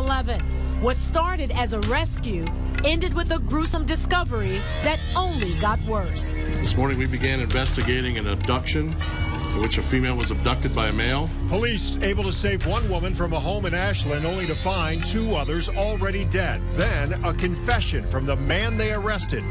9/11. What started as a rescue ended with a gruesome discovery that only got worse. This morning we began investigating an abduction in which a female was abducted by a male. Police able to save one woman from a home in Ashland, only to find two others already dead. Then a confession from the man they arrested,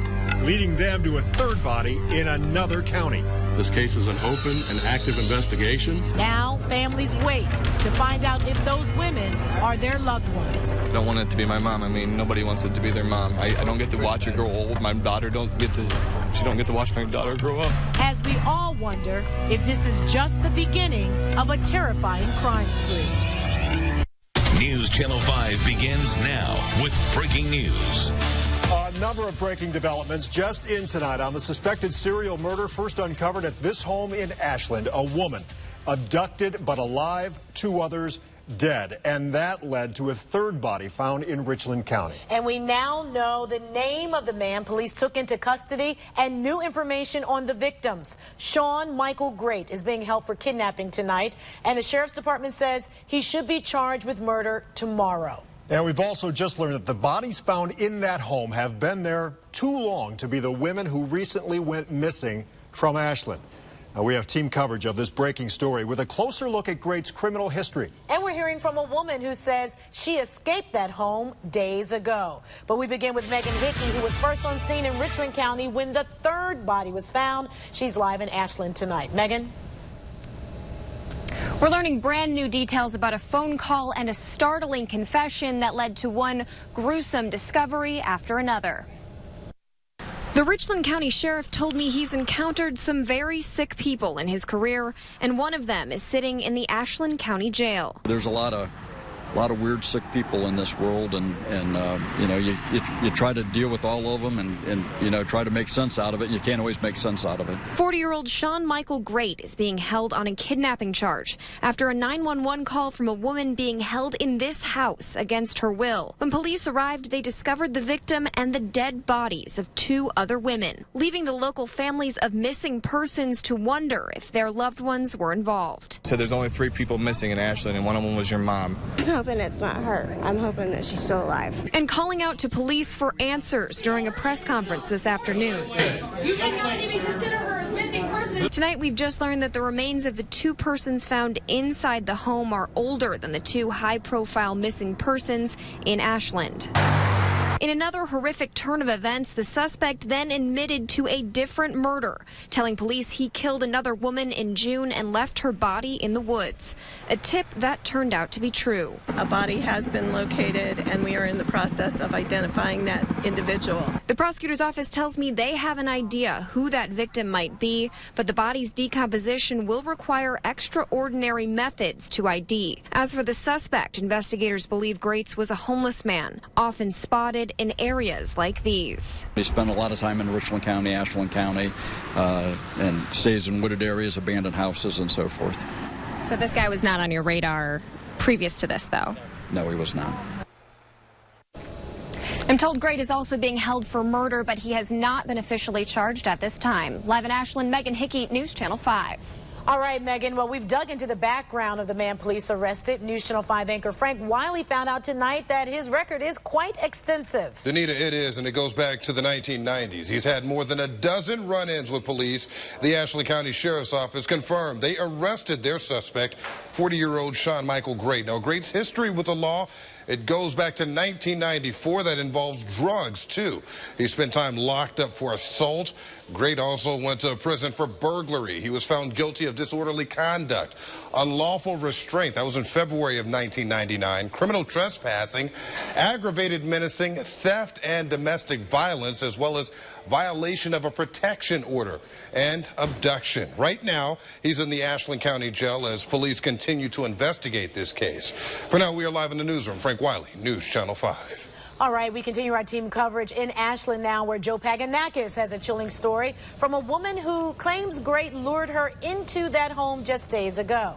leading them to a third body in another county. This case is an open and active investigation. Now families wait to find out if those women are their loved ones. I don't want it to be my mom. I mean, nobody wants it to be their mom. I don't get to watch her grow old. My daughter she don't get to watch my daughter grow up. As we all wonder if this is just the beginning of a terrifying crime spree. News Channel 5 begins now with breaking news. A number of breaking developments just in tonight on the suspected serial murder first uncovered at this home in Ashland. A woman abducted but alive, two others dead. And that led to a third body found in Richland County. And we now know the name of the man police took into custody and new information on the victims. Sean Michael Great is being held for kidnapping tonight, and the Sheriff's Department says he should be charged with murder tomorrow. And we've also just learned that the bodies found in that home have been there too long to be the women who recently went missing from Ashland. Now, we have team coverage of this breaking story with a closer look at Great's criminal history. And we're hearing from a woman who says she escaped that home days ago. But we begin with Megan Hickey, who was first on scene in Richland County when the third body was found. She's live in Ashland tonight. Megan? We're learning brand new details about a phone call and a startling confession that led to one gruesome discovery after another. The Richland County Sheriff told me he's encountered some very sick people in his career, and one of them is sitting in the Ashland County Jail. There's a lot of weird sick people in this world, and you know, you try to deal with all of them and you know, try to make sense out of it. You can't always make sense out of it. 40-year-old Sean Michael Great is being held on a kidnapping charge after a 911 call from a woman being held in this house against her will. When police arrived, they discovered the victim and the dead bodies of two other women, leaving the local families of missing persons to wonder if their loved ones were involved. So there's only 3 people missing in Ashland, and one of them was your mom. I'm hoping it's not her. I'm hoping that she's still alive. And calling out to police for answers during a press conference this afternoon. You cannot even consider her a missing person. Tonight, we've just learned that the remains of the 2 persons found inside the home are older than the 2 high-profile missing persons in Ashland. In another horrific turn of events, the suspect then admitted to a different murder, telling police he killed another woman in June and left her body in the woods. A tip that turned out to be true. A body has been located, and we are in the process of identifying that individual. The prosecutor's office tells me they have an idea who that victim might be, but the body's decomposition will require extraordinary methods to ID. As for the suspect, investigators believe Greats was a homeless man, often spotted in areas like these. He spent a lot of time in Richland County, Ashland County, and stays in wooded areas, abandoned houses, and so forth. So this guy was not on your radar previous to this, though? No, he was not. I'm told Great is also being held for murder, but he has not been officially charged at this time. Live in Ashland, Megan Hickey, News Channel 5. All right, Megan, well, we've dug into the background of the man police arrested. News Channel 5 anchor Frank Wiley found out tonight that his record is quite extensive. Danita, it is, and it goes back to the 1990s. He's had more than a dozen run-ins with police. The Ashland County Sheriff's Office confirmed they arrested their suspect, 40-year-old Sean Michael Great. Now, Great's history with the law, it goes back to 1994. That involves drugs, too. He spent time locked up for assault. Great also went to prison for burglary. He was found guilty of disorderly conduct, unlawful restraint. That was in February of 1999. Criminal trespassing, aggravated menacing, theft, and domestic violence, as well as violation of a protection order and abduction. Right now, he's in the Ashland County Jail as police continue to investigate this case. For now, we are live in the newsroom. Frank Wiley, News Channel 5. All right, we continue our team coverage in Ashland now, where Joe Paganakis has a chilling story from a woman who claims Great lured her into that home just days ago.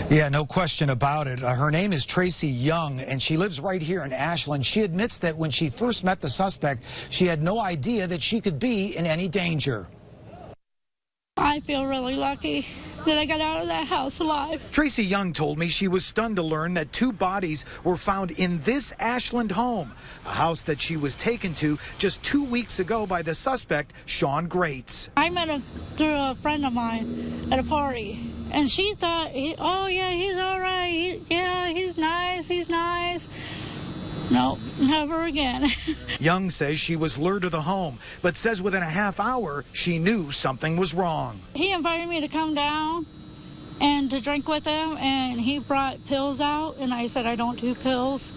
Yeah, no question about it. Her name is Tracy Young, and she lives right here in Ashland. She admits that when she first met the suspect, she had no idea that she could be in any danger. I feel really lucky. that I got out of that house alive. Tracy Young told me she was stunned to learn that 2 bodies were found in this Ashland home, a house that she was taken to just 2 weeks ago by the suspect, Sean Grates. I met him through a friend of mine at a party, and she thought, oh yeah, he's all right. He's nice. No, never again. Young says she was lured to the home, but says within a half hour she knew something was wrong. He invited me to come down and to drink with him, and he brought pills out, and I said I don't do pills.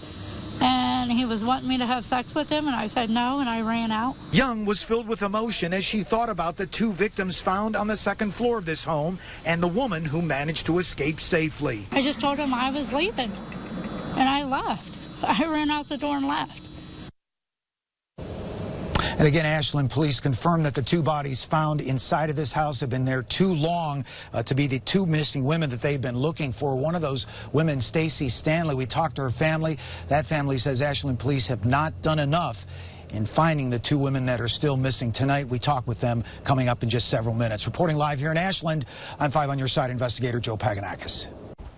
And he was wanting me to have sex with him, and I said no, and I ran out. Young was filled with emotion as she thought about the 2 victims found on the 2nd floor of this home and the woman who managed to escape safely. I just told him I was leaving, and I left. I ran out the door and left. And again, Ashland police confirmed that the 2 bodies found inside of this house have been there too long to be the 2 missing women that they've been looking for. One of those women, Stacy Stanley, we talked to her family. That family says Ashland police have not done enough in finding the 2 women that are still missing tonight. We talk with them coming up in just several minutes. Reporting live here in Ashland, I'm 5 on your side investigator Joe Paganakis.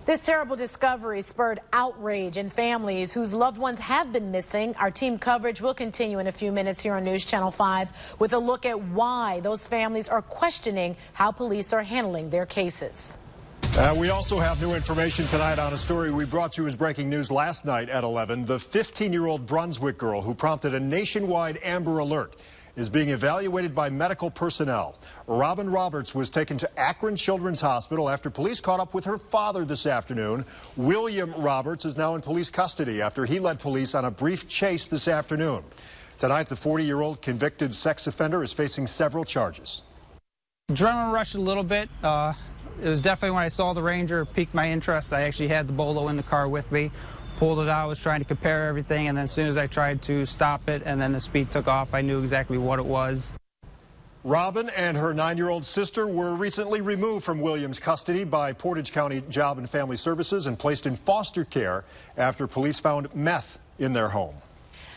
This terrible discovery spurred outrage in families whose loved ones have been missing. Our team coverage will continue in a few minutes here on News Channel 5 with a look at why those families are questioning how police are handling their cases. We also have new information tonight on a story we brought you as breaking news last night at 11. The 15-year-old Brunswick girl who prompted a nationwide Amber Alert is being evaluated by medical personnel. Robin Roberts was taken to Akron Children's Hospital after police caught up with her father this afternoon. William Roberts is now in police custody after he led police on a brief chase this afternoon. Tonight, the 40-year-old convicted sex offender is facing several charges. Adrenaline rushed a little bit. It was definitely when I saw the Ranger, it piqued my interest. I actually had the Bolo in the car with me. Pulled it out, was trying to compare everything, and then as soon as I tried to stop it and then the speed took off, I knew exactly what it was. Robin and her 9-year-old sister were recently removed from Williams' custody by Portage County Job and Family Services and placed in foster care after police found meth in their home.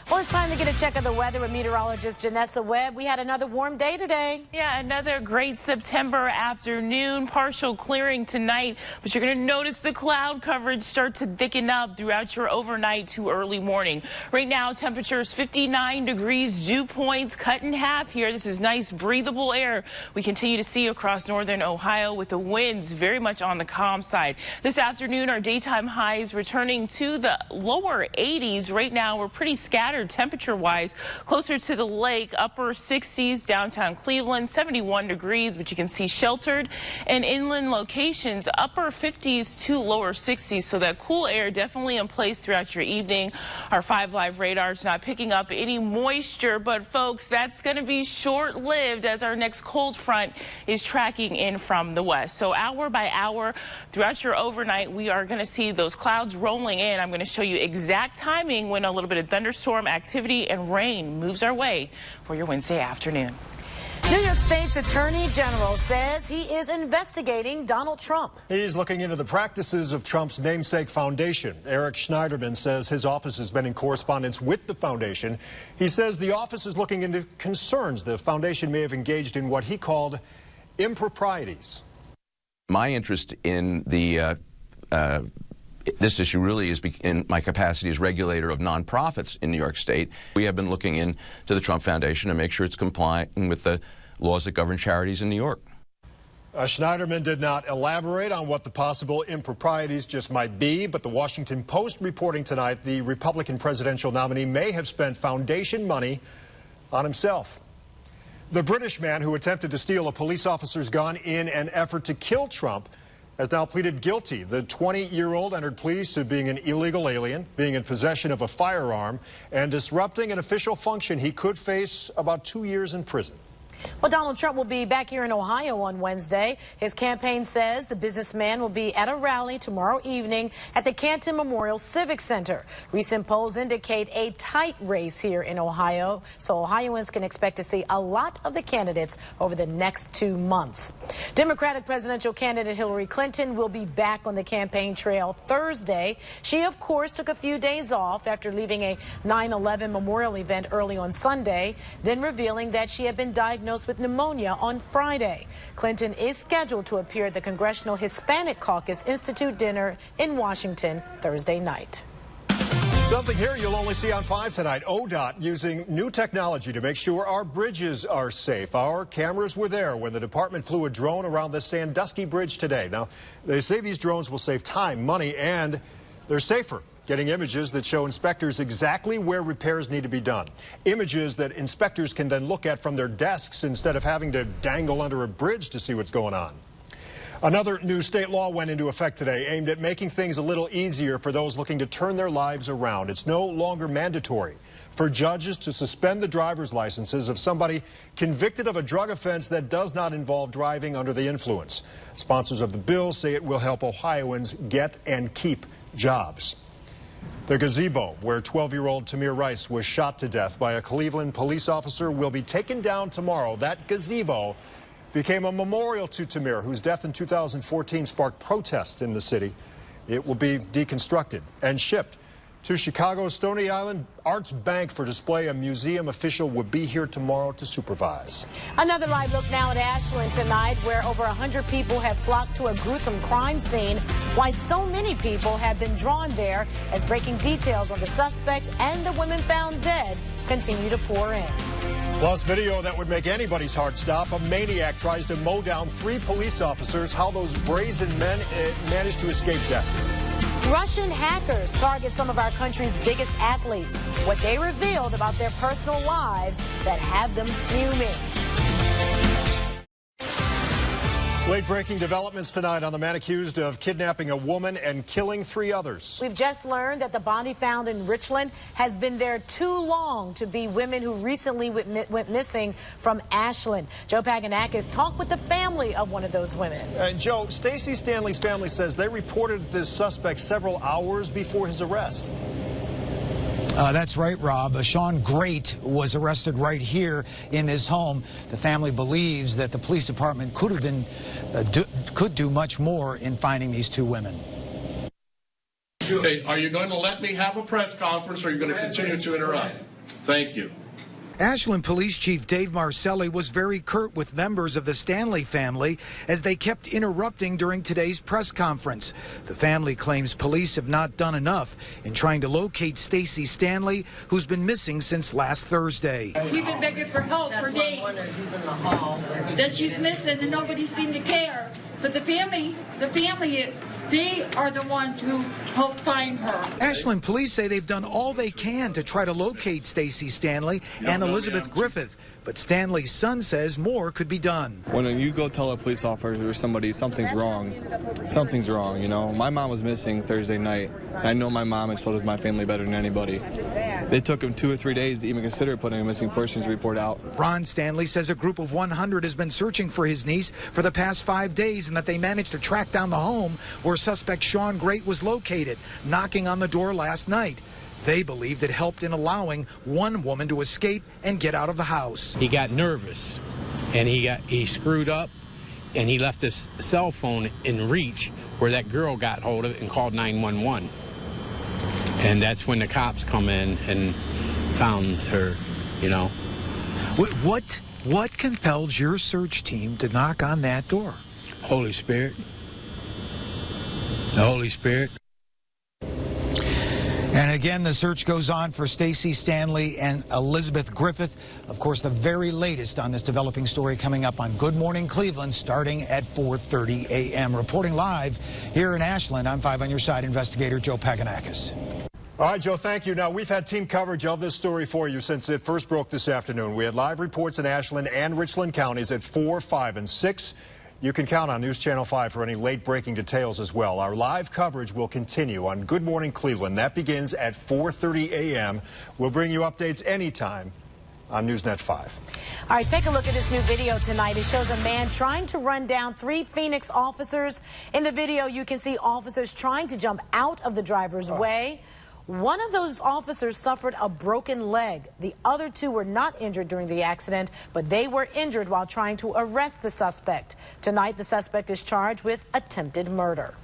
Well, it's time to get a check of the weather with meteorologist Janessa Webb. We had another warm day today. Yeah, another great September afternoon. Partial clearing tonight, but you're going to notice the cloud coverage start to thicken up throughout your overnight to early morning. Right now, temperatures 59 degrees, dew points cut in half here. This is nice, breathable air we continue to see across northern Ohio with the winds very much on the calm side. This afternoon, our daytime highs returning to the lower 80s. Right now, we're pretty scattered temperature-wise, closer to the lake, upper 60s, downtown Cleveland, 71 degrees, but you can see sheltered and inland locations, upper 50s to lower 60s, so that cool air definitely in place throughout your evening. Our 5 Live radar's not picking up any moisture, but folks, that's going to be short-lived as our next cold front is tracking in from the west. So hour by hour throughout your overnight, we are going to see those clouds rolling in. I'm going to show you exact timing when a little bit of thunderstorm activity and rain moves our way for your Wednesday afternoon. New York State's Attorney General says he is investigating Donald Trump. He's looking into the practices of Trump's namesake foundation. Eric Schneiderman says his office has been in correspondence with the foundation. He says the office is looking into concerns the foundation may have engaged in what he called improprieties. My interest in the this issue really is in my capacity as regulator of nonprofits in New York State. We have been looking into the Trump Foundation to make sure it's complying with the laws that govern charities in New York. Schneiderman did not elaborate on what the possible improprieties just might be, but the Washington Post reporting tonight the Republican presidential nominee may have spent foundation money on himself. The British man who attempted to steal a police officer's gun in an effort to kill Trump has now pleaded guilty. The 20-year-old entered pleas to being an illegal alien, being in possession of a firearm, and disrupting an official function. He could face about 2 years in prison. Well, Donald Trump will be back here in Ohio on Wednesday. His campaign says the businessman will be at a rally tomorrow evening at the Canton Memorial Civic Center. Recent polls indicate a tight race here in Ohio, so Ohioans can expect to see a lot of the candidates over the next 2 months. Democratic presidential candidate Hillary Clinton will be back on the campaign trail Thursday. She, of course, took a few days off after leaving a 9/11 memorial event early on Sunday, then revealing that she had been diagnosed diagnosed with pneumonia on Friday. Clinton is scheduled to appear at the Congressional Hispanic Caucus Institute dinner in Washington Thursday night. Something here you'll only see on 5 tonight. ODOT using new technology to make sure our bridges are safe. Our cameras were there when the department flew a drone around the Sandusky Bridge today. Now, they say these drones will save time, money, and they're safer, getting images that show inspectors exactly where repairs need to be done. Images that inspectors can then look at from their desks instead of having to dangle under a bridge to see what's going on. Another new state law went into effect today aimed at making things a little easier for those looking to turn their lives around. It's no longer mandatory for judges to suspend the driver's licenses of somebody convicted of a drug offense that does not involve driving under the influence. Sponsors of the bill say it will help Ohioans get and keep jobs. The gazebo where 12-year-old Tamir Rice was shot to death by a Cleveland police officer will be taken down tomorrow. That gazebo became a memorial to Tamir, whose death in 2014 sparked protests in the city. It will be deconstructed and shipped to Chicago's Stony Island Arts Bank for display. A museum official will be here tomorrow to supervise. Another live look now at Ashland tonight, where over 100 people have flocked to a gruesome crime scene. Why so many people have been drawn there as breaking details on the suspect and the women found dead continue to pour in. Plus, video that would make anybody's heart stop. A maniac tries to mow down 3 police officers. How those brazen men managed to escape death. Russian hackers target some of our country's biggest athletes. What they revealed about their personal lives that have them fuming. Late-breaking developments tonight on the man accused of kidnapping a woman and killing 3 others. We've just learned that the body found in Richland has been there too long to be women who recently went missing from Ashland. Joe Paganakis talked with the family of one of those women. Joe, Stacey Stanley's family says they reported this suspect several hours before his arrest. That's right, Rob. Sean Great was arrested right here in this home. The family believes that the police department could have been, could do much more in finding these 2 women. Hey, are you going to let me have a press conference, or are you going to continue to interrupt? Thank you. Ashland Police Chief Dave Marcelli was very curt with members of the Stanley family as they kept interrupting during today's press conference. The family claims police have not done enough in trying to locate Stacey Stanley, who's been missing since last Thursday. We've been begging for help for days. She's in the hall. That she's missing and nobody seemed to care. But the family, they are the ones who helped find her. Ashland police say they've done all they can to try to locate Stacey Stanley and Elizabeth Griffith, but Stanley's son says more could be done. When you go tell a police officer or somebody something's wrong, you know. My mom was missing Thursday night. I know my mom, and so does my family, better than anybody. It took them 2 or 3 days to even consider putting a missing persons report out. Ron Stanley says a group of 100 has been searching for his niece for the past 5 days and that they managed to track down the home where suspect Sean Great was located, knocking on the door last night. They believed it helped in allowing one woman to escape and get out of the house. He got nervous and he screwed up and he left his cell phone in reach where that girl got hold of it and called 911. And that's when the cops come in and found her, you know. What compelled your search team to knock on that door? Holy Spirit. The Holy Spirit. And again, the search goes on for Stacey Stanley and Elizabeth Griffith. Of course, the very latest on this developing story coming up on Good Morning Cleveland starting at 4:30 a.m. Reporting live here in Ashland, I'm 5 on your side investigator Joe Paganakis. All right, Joe, thank you. Now, we've had team coverage of this story for you since it first broke this afternoon. We had live reports in Ashland and Richland counties at 4, 5, and 6. You can count on News Channel 5 for any late-breaking details as well. Our live coverage will continue on Good Morning Cleveland. That begins at 4:30 a.m. We'll bring you updates anytime on Newsnet 5. All right, take a look at this new video tonight. It shows a man trying to run down 3 Phoenix officers. In the video, you can see officers trying to jump out of the driver's way. One of those officers suffered a broken leg. The other 2 were not injured during the accident, but they were injured while trying to arrest the suspect. Tonight, the suspect is charged with attempted murder.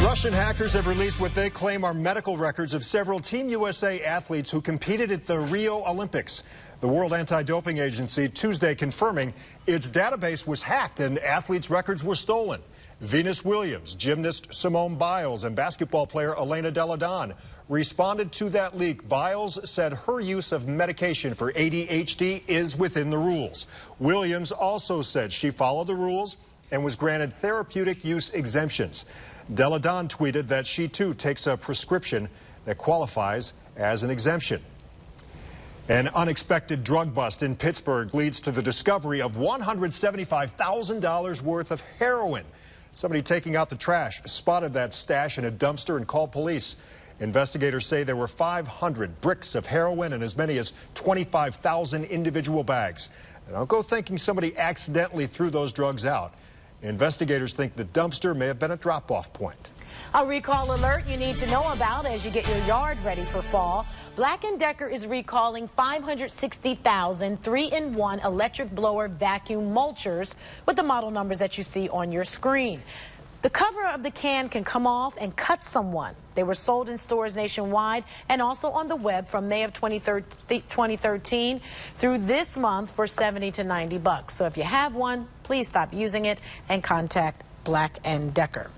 Russian hackers have released what they claim are medical records of several Team USA athletes who competed at the Rio Olympics. The World Anti-Doping Agency Tuesday confirming its database was hacked and athletes' records were stolen. Venus Williams, gymnast Simone Biles, and basketball player Elena Delle Donne responded to that leak. Biles said her use of medication for ADHD is within the rules. Williams also said she followed the rules and was granted therapeutic use exemptions. Delle Donne tweeted that she too takes a prescription that qualifies as an exemption. An unexpected drug bust in Pittsburgh leads to the discovery of $175,000 worth of heroin. Somebody taking out the trash spotted that stash in a dumpster and called police. Investigators say there were 500 bricks of heroin and as many as 25,000 individual bags. And don't go thinking somebody accidentally threw those drugs out. Investigators think the dumpster may have been a drop-off point. A recall alert you need to know about as you get your yard ready for fall. Black & Decker is recalling 560,000 3-in-1 electric blower vacuum mulchers with the model numbers that you see on your screen. The cover of the can can come off and cut someone. They were sold in stores nationwide and also on the web from May of 2013 through this month for $70 to $90. So if you have one, please stop using it and contact Black & Decker.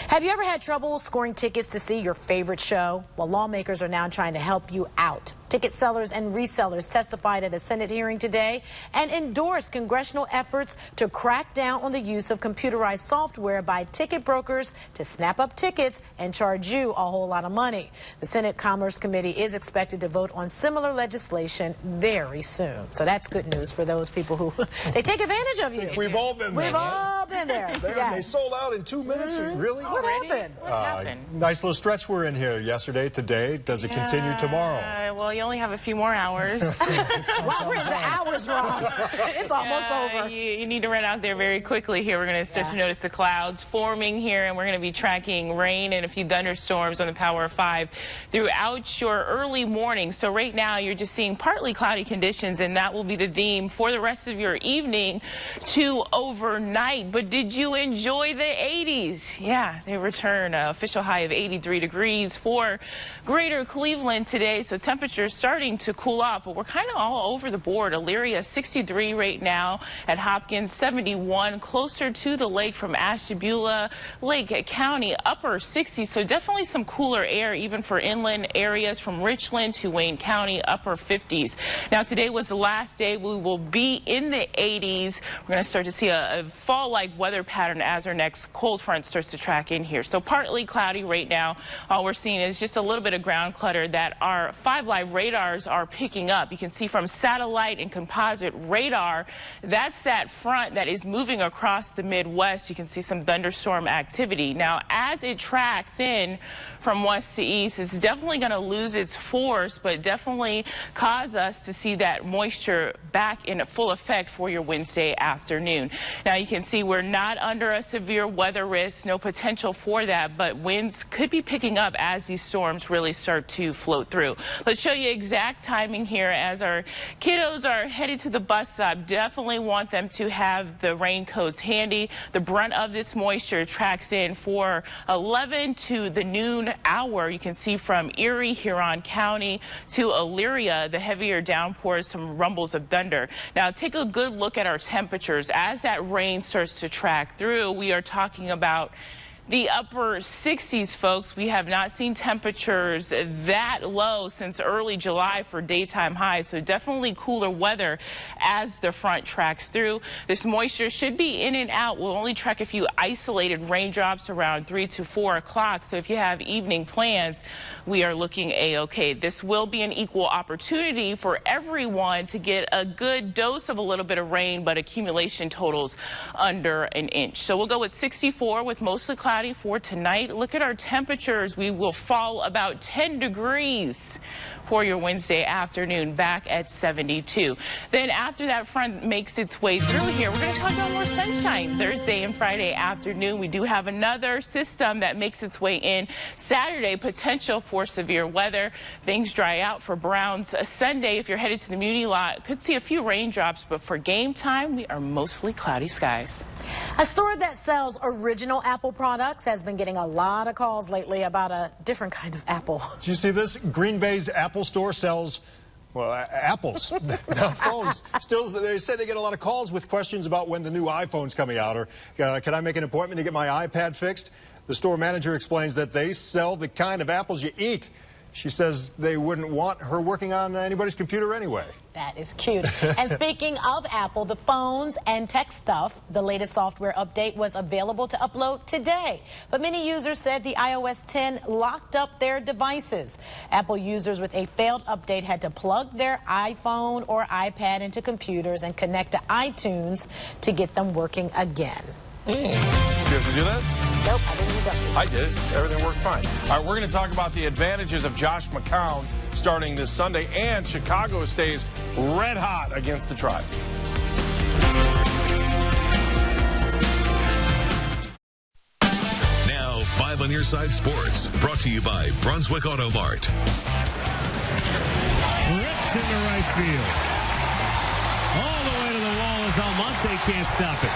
Have you ever had trouble scoring tickets to see your favorite show? Well, lawmakers are now trying to help you out. Ticket sellers and resellers testified at a Senate hearing today and endorsed congressional efforts to crack down on the use of computerized software by ticket brokers to snap up tickets and charge you a whole lot of money. The Senate Commerce Committee is expected to vote on similar legislation very soon. So that's good news for those people who they take advantage of you. We've all been there. We've all been there. Yes. They sold out in 2 minutes. Really? What happened? What happened? Nice little stretch we're in here yesterday, today. Does it continue tomorrow? Well, you only have a few more hours. Well, we're into hours, Rob. It's almost over. You need to run out there very quickly here. We're going to start to notice the clouds forming here, and we're going to be tracking rain and a few thunderstorms on the Power of 5 throughout your early morning. So right now you're just seeing partly cloudy conditions, and that will be the theme for the rest of your evening to overnight. But did you enjoy the 80s? Yeah, they return an official high of 83 degrees for greater Cleveland today. So temperatures starting to cool off, but we're kind of all over the board. Elyria 63 right now, at Hopkins 71, closer to the lake from Ashtabula, Lake County upper 60s. So definitely some cooler air even for inland areas from Richland to Wayne County, upper 50s. Now today was the last day we will be in the 80s. We're going to start to see a fall-like weather pattern as our next cold front starts to track in here. So partly cloudy right now. All we're seeing is just a little bit of ground clutter that our 5 live radars are picking up. You can see from satellite and composite radar, that's that front that is moving across the Midwest. You can see some thunderstorm activity. Now, as it tracks in from west to east, it's definitely going to lose its force, but definitely cause us to see that moisture back in full effect for your Wednesday afternoon. Now, you can see we're not under a severe weather risk, no potential for that, but winds could be picking up as these storms really start to float through. Let's show you exact timing here as our kiddos are headed to the bus stop. Definitely want them to have the raincoats handy. The brunt of this moisture tracks in for 11 to the noon hour. You can see from Erie, Huron County to Elyria, the heavier downpours, some rumbles of thunder. Now take a good look at our temperatures. As that rain starts to track through, we are talking about the upper 60s, folks. We have not seen temperatures that low since early July for daytime highs, so definitely cooler weather as the front tracks through. This moisture should be in and out. We'll only track a few isolated raindrops around 3 to 4 o'clock, so if you have evening plans, we are looking A-OK. This will be an equal opportunity for everyone to get a good dose of a little bit of rain, but accumulation totals under an inch. So we'll go with 64 with mostly cloudy for tonight. Look at our temperatures. We will fall about 10 degrees for your Wednesday afternoon, back at 72. Then after that front makes its way through here, we're going to talk about more sunshine Thursday and Friday afternoon. We do have another system that makes its way in Saturday, potential for severe weather. Things dry out for Browns Sunday. If you're headed to the Muni lot, could see a few raindrops, but for game time, we are mostly cloudy skies. A store that sells original Apple products has been getting a lot of calls lately about a different kind of apple. Did you see this? Green Bay's Apple store sells Well, Apple's, not phones. Still, they say they get a lot of calls with questions about when the new iPhone's coming out, or can I make an appointment to get my iPad fixed? The store manager explains that they sell the kind of apples you eat. She says they wouldn't want her working on anybody's computer anyway. That is cute. And speaking of Apple, the phones and tech stuff, the latest software update was available to upload today. But many users said the iOS 10 locked up their devices. Apple users with a failed update had to plug their iPhone or iPad into computers and connect to iTunes to get them working again. Did you have to do that? Nope, I didn't need that. I did. Everything worked fine. All right, we're going to talk about the advantages of Josh McCown starting this Sunday, and Chicago stays red hot against the Tribe. Now, 5 on Your Side Sports, brought to you by Brunswick Auto Mart. Ripped into right field. All the way to the wall as Almonte can't stop it.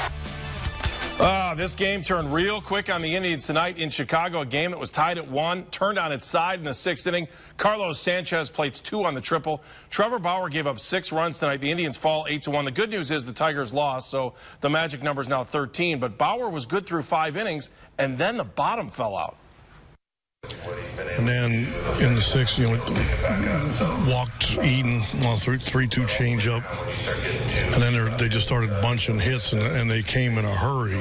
This game turned real quick on the Indians tonight in Chicago, a game that was tied at 1, turned on its side in the 6th inning. Carlos Sanchez plates 2 on the triple. Trevor Bauer gave up 6 runs tonight. The Indians fall 8-1. The good news is the Tigers lost, so the magic number is now 13. But Bauer was good through 5 innings, and then the bottom fell out. And then in the 6th, walked Eden, 3-2 change up. And then they just started bunching hits, and they came in a hurry.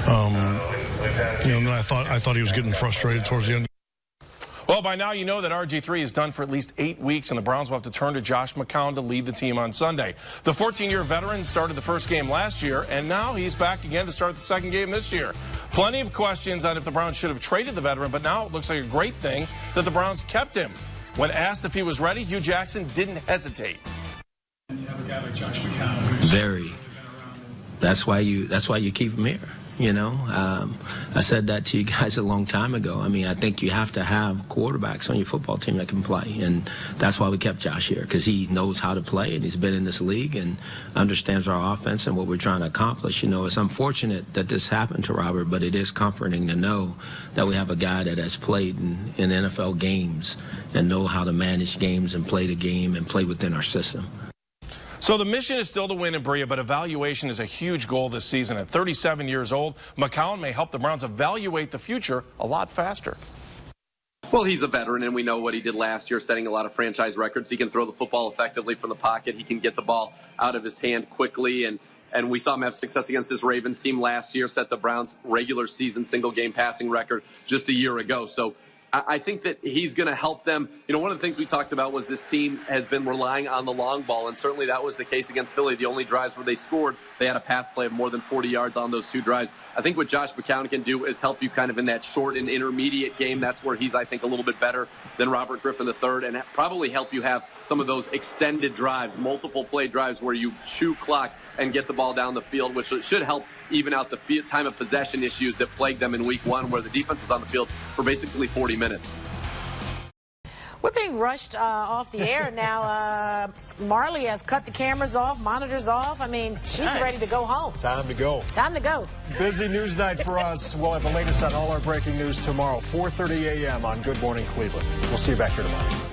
And then I thought he was getting frustrated towards the end. Well, by now you know that RG3 is done for at least 8 weeks, and the Browns will have to turn to Josh McCown to lead the team on Sunday. The 14-year veteran started the first game last year, and now he's back again to start the second game this year. Plenty of questions on if the Browns should have traded the veteran, but now it looks like a great thing that the Browns kept him. When asked if he was ready, Hugh Jackson didn't hesitate. You have a guy like Josh McCown. Very. That's why you keep him here. I said that to you guys a long time ago. I mean, I think you have to have quarterbacks on your football team that can play, and that's why we kept Josh here, because he knows how to play, and he's been in this league and understands our offense and what we're trying to accomplish. It's unfortunate that this happened to Robert, but it is comforting to know that we have a guy that has played in NFL games and know how to manage games and play the game and play within our system. So the mission is still to win in Berea, but evaluation is a huge goal this season. At 37 years old, McCown may help the Browns evaluate the future a lot faster. Well, he's a veteran, and we know what he did last year, setting a lot of franchise records. He can throw the football effectively from the pocket. He can get the ball out of his hand quickly, and we saw him have success against this Ravens team last year, set the Browns' regular season single-game passing record just a year ago. So I think that he's going to help them. One of the things we talked about was this team has been relying on the long ball, and certainly that was the case against Philly. The only drives where they scored, they had a pass play of more than 40 yards on those 2 drives. I think what Josh McCown can do is help you kind of in that short and intermediate game. That's where he's, I think, a little bit better than Robert Griffin III, and probably help you have some of those extended drives, multiple play drives where you chew clock and get the ball down the field, which should help even out the time of possession issues that plagued them in week 1, where the defense was on the field for basically 40 minutes. We're being rushed off the air now. Marley has cut the cameras off, monitors off. I mean, she's ready to go home. Time to go. Time to go. Busy news night for us. We'll have the latest on all our breaking news tomorrow, 4:30 a.m. on Good Morning Cleveland. We'll see you back here tomorrow.